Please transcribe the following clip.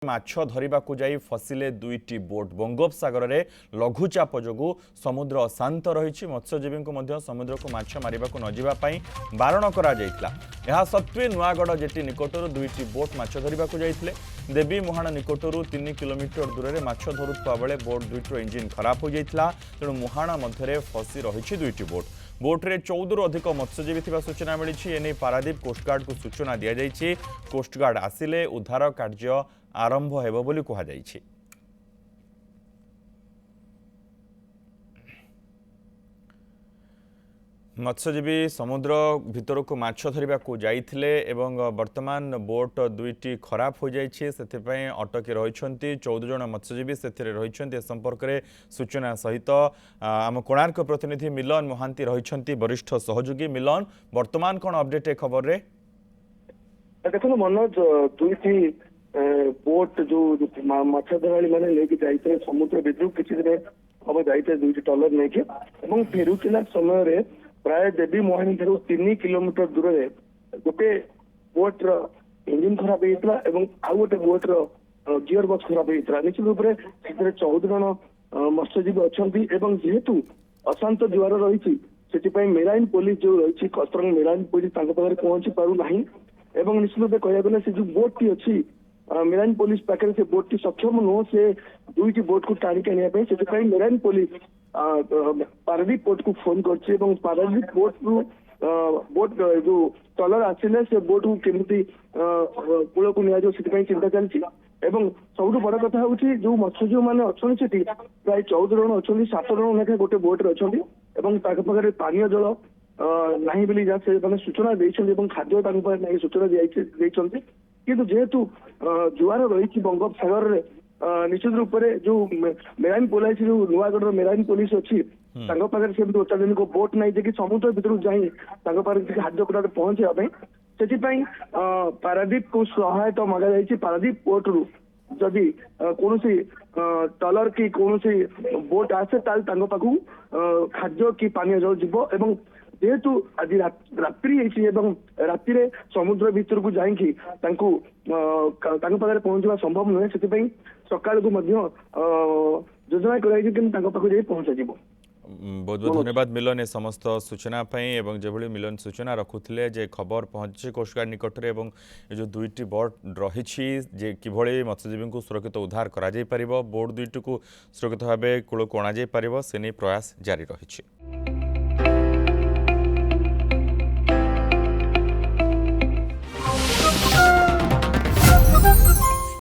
माछ धरिबाकु जाई फसिले दुईटी बोट। बंगोपसागर में लघुचाप जोगु समुद्र अशांत रही मत्स्यजीवी को समुद्र को माछ मारिबाकु न जिबापई बारण करा जायतिला। यह सत्वे नुआगढ़ जेटी निकटर दुईटी बोट माछ धरिबाकु जाइथिले। देवी मुहाण निकटर 3 किलोमीटर दूर में माछ धरुवा बेले बोट दुईटर इंजिन खराब हो जाता तेणु मुहाण मध्य फसी रही दुईटी बोट। बोट्रे 14 रु अधिक मत्स्यजीवी थिबा सूचना मिली। एने पारादीप कोस्टगार्ड को सूचना दी जाइए। कोस्टगार्ड आसिले उद्धार कार्य आरंभ हेबो बोली कहा जाइए। मत्स्यजीवी समुद्र भितर को माछ धरिबा को जाइथिले एवं वर्तमान बोट दुईटी खराब हो जाइए से अटकी रही 14 जन मत्स्यजीवी से रही। संपर्क में सूचना सहित आम कोणार्क प्रतिनिधि मिलन महांती रही वरिष्ठ सहयोगी। मिलन, वर्तमान कौन अपडेट है खबर रे? देखो मनोज, दुईटी बोट जो माछ धराली मैंने लेके जाइए समुद्र भितर किसी दिन हम जाइए दुईटी टलर लेके फेरुला समय प्राय देवी मोहिनी ठार 3 किलोमीटर दूर में गोटे बोट्र इंजिन खराब होता है आउ गोटे बोट्र गियर बक्स खराब होता है। निश्चित रूप से 14 जन मत्स्यजीवी अच्छा जेहेतु अशांत जुआर रही से मेराइन पुलिस जो रही कस्तरंग मेराइन पुलिस पाखे पहुंची पारना। निश्चित रूप कह गले से जो बोट टी अच्छी मेराइन पुलिस पाखे से बोट टी सक्षम नुह से दुईटी बोट को टाणिक आने मेराइन पुलिस पारादीप पोर्ट को फोन कर पारादीप पोर्ट रु बोट जो ट्रलर आसिले से बोट को केमती कूल को नि चिंता चलती। सब बड़ कथा हूँ जो मत्स्यजीवी मैंने अच्छा प्राय 14 जन अच्छा 7 जन लेखा गोटे बोट्रे अच्छा पाखे पानीय जल ना बोली जहाँ से सूचना देते खाद्य सूचना देते किंतु जेहेतु जुआर रही बंगोपसागर में निश्चित रूप से जो मेराइन पुलिस जो नुआगढ़ मेराइन पुलिस अच्छी पाखे अत्याधुनिक बोट नहीं जे कि समुद्र भर जाए खाद्य पदार्थ पहुंचाई से पारादीप को सहायता मांगा जाए। पारादीप पोर्ट रु जदि कौन ट्रलर की कौन बोट आसे पाखु खाद्य कि पानी जल जीव जेहेतु आज रात्रि राति समुद्र भीतर को जाइए पाखे पहुंचवा संभव नुहे से सकाल को योजना कर पहुंचा। बहुत बहुत धन्यवाद मिलन ए समस्त सूचना एवं जो मिलन सूचना रखुले जे खबर पहुंची कोस्टगार्ड निकट में जो दुईटी बोट रही कि मत्स्यजीवी को सुरक्षित उद्धार कर बोट दुईटी को सुरक्षित भाव कूल को अणाई से नहीं प्रयास जारी रही।